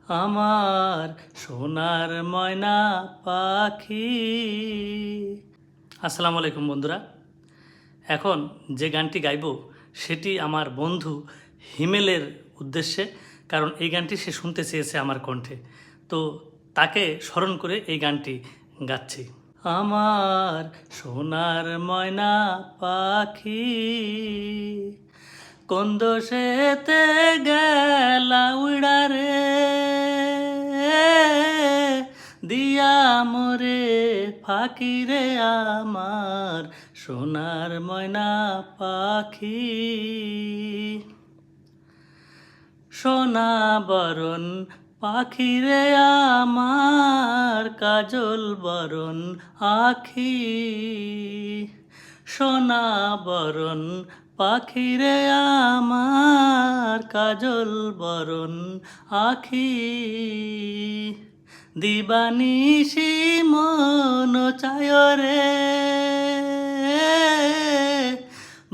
আমার সোনার ময়না পাখি। আসসালামু আলাইকুম বন্ধুরা। এখন যে গানটি গাইব সেটি আমার বন্ধু হিমেলের উদ্দেশ্যে, কারণ এই গানটি সে শুনতে চেয়েছে আমার কণ্ঠে, তো তাকে স্মরণ করে এই গানটি গাচ্ছি। আমার সোনার ময়না পাখি, কোন দোষেতে গেলা উড়া রে, দিয়া মোরে ফাঁকি রে আমার সোনার ময়না পাখি। সোনা বরণ পাখি রে আমার কাজল বরণ আখি, সোনা বরণ পাখি রে আমার কাজল বরণ আখি। দিবানিশি মন চায় রে,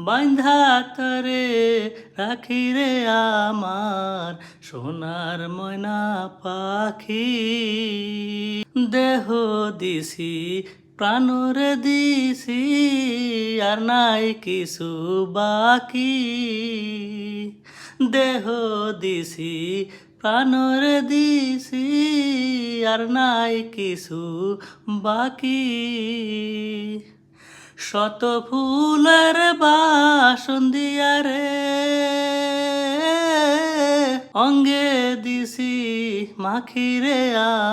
বান্ধা তরে রাখি রে আমার সোনার ময়না পাখি। দেহ দিছি প্রাণর দিছি আর নাই কিছু বাকি, দেহ দিছি প্রাণর দিছি আর নাই কিছু বাকি। শত ফুলের বাসন দিয়া রে, অঙ্গে দিছি মাখি রে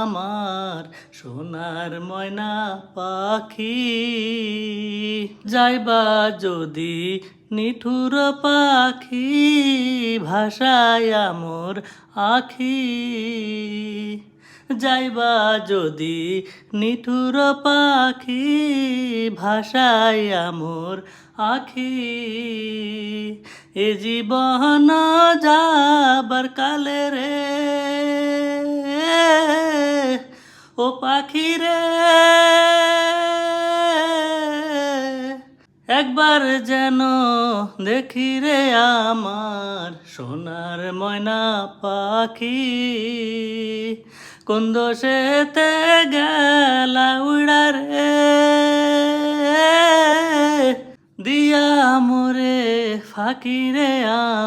আমার সোনার ময়না পাখি। যাইবা যদি নিঠুর পাখি ভাষায় মোর আখি, যাইবা যদি নিঠুর পাখি ভাষায় মোর আখি। এ জীবন যাবার কালে রে, ও পাখি রে, একবার যেন দেখি রে আমার সোনার ময়না পাখি। কোন দোষেতে গেলা উড়া রে, দিয়া মোরে ফাঁকি রে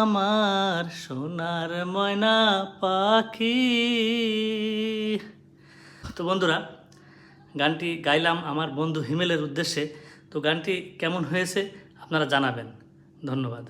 আমার সোনার ময়না পাখি। তো বন্ধুরা, গানটি গাইলাম আমার বন্ধু হিমেলের উদ্দেশ্যে। তো গানটি কেমন হয়েছে আপনারা জানাবেন। ধন্যবাদ।